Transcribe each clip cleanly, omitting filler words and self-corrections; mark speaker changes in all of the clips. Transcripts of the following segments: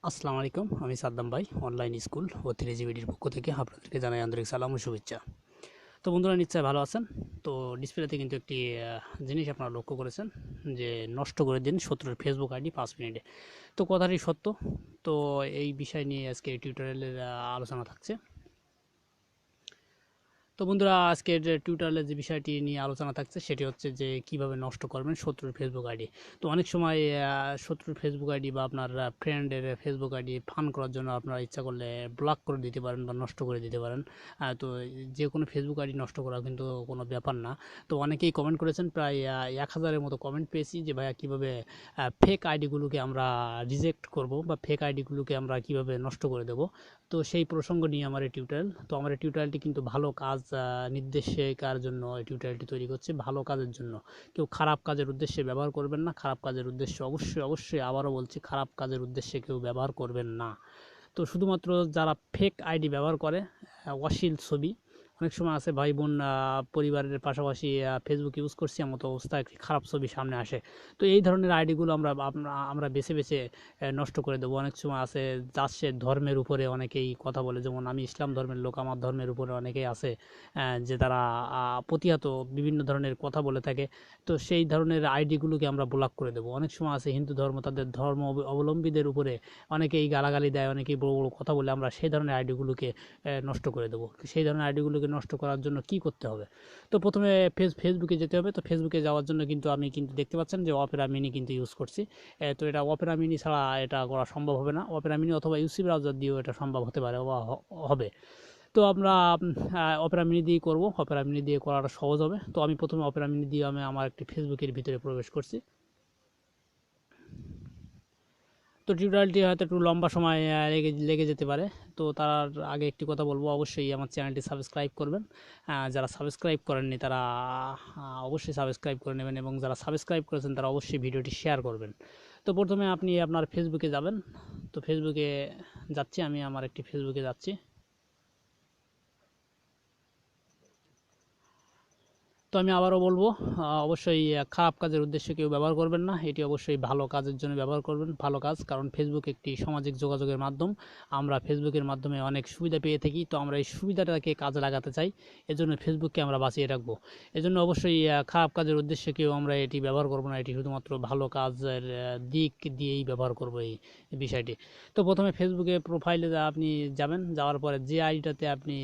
Speaker 1: আসসালামু আলাইকুম, আমি সাদ্দাম ভাই। অনলাইন স্কুল ও 3GBDর পক্ষ থেকে আপনাদেরকে জানাই আন্তরিক সালাম ও শুভেচ্ছা। তো বন্ধুরা, নিশ্চয়ই ভালো আছেন। তো ডিসপ্লেতে কিন্তু একটি জিনিস আপনারা লক্ষ্য করেছেন যে নষ্ট করে দিন শত্রুর ফেসবুক আইডি 5 মিনিটে। তো কথাটি সত্য। তো এই বিষয় নিয়ে আজকে টিউটোরিয়ালের আলোচনা থাকছে। তো বন্ধুরা, আজকের টিউটোরিয়ালের যে বিষয়টি নিয়ে আলোচনা থাকছে সেটি হচ্ছে যে কিভাবে নষ্ট করবেন শত্রুর ফেসবুক আইডি। তো অনেক সময় শত্রুর ফেসবুক আইডি বা আপনার ফ্রেন্ডের ফেসবুক আইডি ফান করার জন্য আপনারা ইচ্ছা করলে ব্লক করে দিতে পারেন বা নষ্ট করে দিতে পারেন। তো যে কোনো ফেসবুক আইডি নষ্ট করা কিন্তু কোনো ব্যাপার না। তো অনেকেই কমেন্ট করেছেন, প্রায় 1000-এর মতো কমেন্ট পেয়েছি যে ভাইয়া কীভাবে ফেক আইডিগুলোকে আমরা রিজেক্ট করব বা ফেক আইডিগুলোকে আমরা কিভাবে নষ্ট করে দেব। তো সেই প্রসঙ্গ নিয়ে আমার এই টিউটোরিয়াল। তো আমার এই টিউটোরিয়ালটি কিন্তু ভালো কাজ নির্দেশিকার জন্য এই টিউটোরিয়ালটি তৈরি করছে, ভালো কাজের জন্য। কেউ খারাপ কাজের উদ্দেশ্যে ব্যবহার করবেন না। খারাপ কাজের উদ্দেশ্যে অবশ্যই আবারও বলছি, খারাপ কাজের উদ্দেশ্যে কেউ ব্যবহার করবেন না। তো শুধুমাত্র যারা ফেক আইডি ব্যবহার করে, অশ্লীল ছবি, অনেক সময় আছে ভাই বোন পরিবারের পাশাপাশি ফেসবুক ইউজ করছি, এমতো অবস্থায় একটি খারাপ ছবি সামনে আসে। তো এই ধরনের আইডিগুলো আমরা বেছে বেছে নষ্ট করে দেবো। অনেক সময় আছে যাচ্ছে ধর্মের উপরে অনেকেই কথা বলে, যেমন আমি ইসলাম ধর্মের লোক, আমার ধর্মের উপরে অনেকেই আছে যে তারা প্রতিহত বিভিন্ন ধরনের কথা বলে থাকে। তো সেই ধরনের আইডিগুলোকে আমরা ব্লক করে দেবো। অনেক সময় আছে হিন্দু ধর্ম, তাদের ধর্ম অবলম্বীদের উপরে অনেকেই গালাগালি দেয়, অনেকেই বড় বড় কথা বলে, আমরা সেই ধরনের আইডিগুলোকে নষ্ট করে দেবো। সেই ধরনের আইডিগুলোকে নষ্ট করার জন্য কি করতে হবে? তো প্রথমে ফেসবুকে যেতে হবে। তো ফেসবুকে যাওয়ার জন্য কিন্তু আমি কিন্তু দেখতে পাচ্ছেন যে অপেরা মিনি কিন্তু ইউজ করছি। তো এটা অপেরা মিনি ছাড়া এটা করা সম্ভব হবে না। অপেরা মিনি অথবা ইউসি ব্রাউজার দিয়েও এটা সম্ভব হতে পারে বা হবে। তো আমরা অপেরা মিনি দিয়ে করবো। অপেরা মিনি দিয়ে করাটা সহজ হবে। তো আমি প্রথমে অপেরা মিনি দিয়ে আমি আমার একটি ফেসবুকের ভিতরে প্রবেশ করছি। তো টিউটোরিয়ালটি হয়তো একটু লম্বা সময় লেগে যেতে পারে। তো তার আগে একটি কথা বলবো, অবশ্যই আমার চ্যানেলটি সাবস্ক্রাইব করবেন। যারা সাবস্ক্রাইব করেননি তারা অবশ্যই সাবস্ক্রাইব করে নেবেন, এবং যারা সাবস্ক্রাইব করেছেন তারা অবশ্যই ভিডিওটি শেয়ার করবেন। তো প্রথমে আপনি আপনার ফেসবুকে যাবেন। তো ফেসবুকে যাচ্ছি, আমি আমার একটি ফেসবুকে যাচ্ছি। তো আমি আবারও বলবো, অবশ্যই খারাপ কাজের উদ্দেশ্যে কেউ ব্যবহার করবেন না। এটি অবশ্যই ভালো কাজের জন্য ব্যবহার করবেন, ভালো কাজ। কারণ ফেসবুক একটি সামাজিক যোগাযোগের মাধ্যম। আমরা ফেসবুকের মাধ্যমে অনেক সুবিধা পেয়ে থাকি। তো আমরা এই সুবিধাটাকে কাজে লাগাতে চাই, এজন্য ফেসবুককে আমরা বাঁচিয়ে রাখবো। এজন্য অবশ্যই খারাপ কাজের উদ্দেশ্যে কেউ আমরা এটি ব্যবহার করবো না। এটি শুধুমাত্র ভালো কাজের দিক দিয়েই ব্যবহার করবো এই বিষয়টি। তো প্রথমে ফেসবুকে প্রোফাইলে আপনি যাবেন। যাওয়ার পরে যে আইডিটাতে আপনি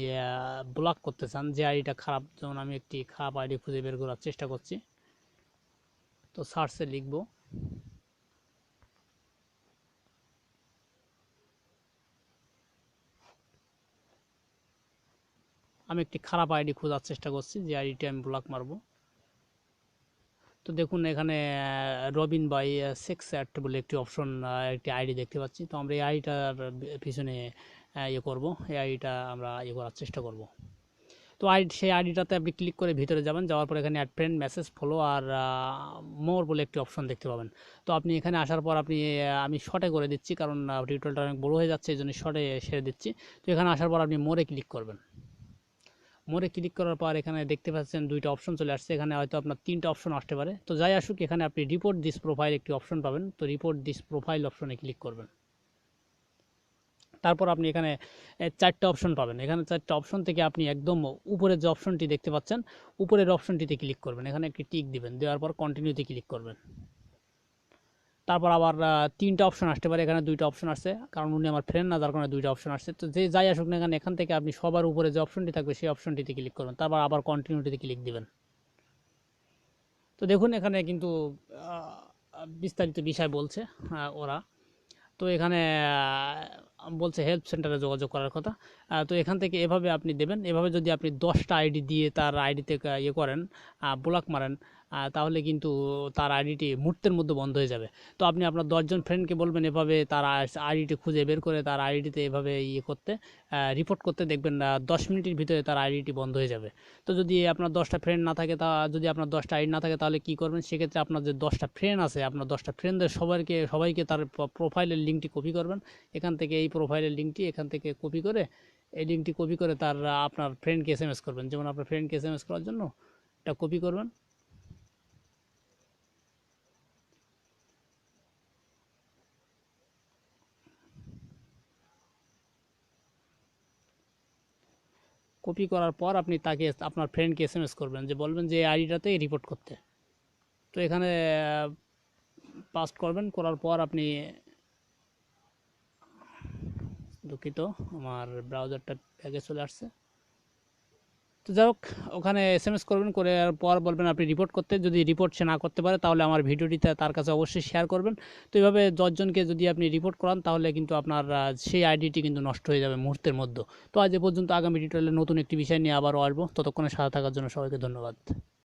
Speaker 1: ব্লক করতে চান, যে আইডিটা খারাপ, যেমন আমি একটি খারাপ আইডি খুঁজে বের করার চেষ্টা করছি। তো সার্চে লিখব, আমি একটি খারাপ আইডি খোঁজার চেষ্টা করছি, যে আইডিটি আমি ব্লক মারবো। তো দেখুন এখানে রবিন বাই সেক্স অ্যাট বলে একটি অপশন, একটি আইডি দেখতে পাচ্ছি। তো আমরা এই আইডিটার পিছনে ইয়ে করবো, এই আইডিটা আমরা ইয়ে করার চেষ্টা করব। তো সেই আইডিটাতে আপনি ক্লিক করে ভিতরে যাবেন। যাওয়ার পর এখানে অ্যাড ফ্রেন্ড, মেসেজ, ফলো আর মোর বলে একটি অপশন দেখতে পাবেন। তো আপনি এখানে আসার পর আপনি আমি শর্টে করে দিচ্ছি, কারণ টিউটোরিয়ালটা অনেক বড় হয়ে যাচ্ছে, এই জন্য শর্টে সেরে দিচ্ছি। তো এখানে আসার পর আপনি মোরে ক্লিক করবেন। মোরে ক্লিক করার পর এখানে দেখতে পাচ্ছেন দুইটা অপশন চলে আসছে। এখানে হয়তো আপনার তিনটা অপশন আসতে পারে। তো যাই আসুক, এখানে আপনি রিপোর্ট দিস প্রোফাইল একটি অপশন পাবেন। তো রিপোর্ট দিস প্রোফাইল অপশনে ক্লিক করবেন। তারপর আপনি এখানে চারটে অপশন পাবেন। এখানে চারটে অপশন থেকে আপনি একদম উপরের যে অপশনটি দেখতে পাচ্ছেন, উপরের অপশনটিতে ক্লিক করবেন। এখানে একটি টিক দিবেন, দেওয়ার পর কন্টিনিউতে ক্লিক করবেন। তারপর আবার তিনটা অপশন আসতে পারে। এখানে দুইটা অপশন আসছে, কারণ উনি আমার ফ্রেন্ড না, যার কারণে দুইটা অপশন আসছে। তো যে যাই আসুক না এখান থেকে আপনি সবার উপরে যে অপশনটি থাকবে সেই অপশনটিতে ক্লিক করবেন। তারপর আবার কন্টিনিউটিতে ক্লিক দিবেন। তো দেখুন এখানে কিন্তু বিস্তারিত বিষয় বলছে ওরা। তো এখানে বলছে হেল্প সেন্টারে যোগাযোগ করার কথা। তো এখান থেকে এভাবে আপনি দেবেন। এভাবে যদি আপনি 10টা আইডি দিয়ে তার আইডিতে ইয়ে করেন, ব্লক মারেন, তাহলে কিন্তু তার আইডিটি মুহূর্তের মধ্যে বন্ধ হয়ে যাবে। তো আপনি আপনার 10জন ফ্রেন্ডকে বলবেন এভাবে তার আইডিটি খুঁজে বের করে তার আইডিতে এভাবে ইয়ে করতে, রিপোর্ট করতে, দেখবেন 10 মিনিটের ভিতরে তার আইডিটি বন্ধ হয়ে যাবে। তো যদি আপনার 10টা ফ্রেন্ড না থাকে, যদি আপনার 10টা আইডি না থাকে, তাহলে কি করবেন? সেক্ষেত্রে আপনার যে 10টা ফ্রেন্ড আছে, আপনার 10টা ফ্রেন্ডদের সবাইকে তার প্রোফাইলের লিঙ্কটি কপি করবেন। এখান থেকে এই প্রোফাইলের লিঙ্কটি এখান থেকে কপি করে, এই লিঙ্কটি কপি করে তার আপনার ফ্রেন্ডকে এসএমএস করবেন। যেমন আপনার ফ্রেন্ডকে এসএমএস করার জন্য এটা কপি করবেন। কপি করার পর আপনি তাকে আপনার ফ্রেন্ডকে এসএমএস করবেন, যে বলবেন যে এই আইডিটাতে রিপোর্ট করতে। তো এখানে পাস্ট করবেন, করার পর আপনি, দুঃখিত আমার ব্রাউজারটা ব্যাগে চলে আসছে। তো যাই হোক, ওখানে এসএমএস করবেন, করে পর বলবেন আপনি রিপোর্ট করতে। যদি রিপোর্ট সে না করতে পারে তাহলে আমার ভিডিওটিতে তার কাছে অবশ্যই শেয়ার করবেন। তো এইভাবে 10 জনকে যদি আপনি রিপোর্ট করান তাহলে কিন্তু আপনার সেই আইডিটি কিন্তু নষ্ট হয়ে যাবে মুহূর্তের মধ্যে। তো আজ এ পর্যন্ত, আগামী টিউটোরিয়ালে নতুন একটি বিষয় নিয়ে আবারও আসবো। ততক্ষণে সাথে থাকার জন্য সবাইকে ধন্যবাদ।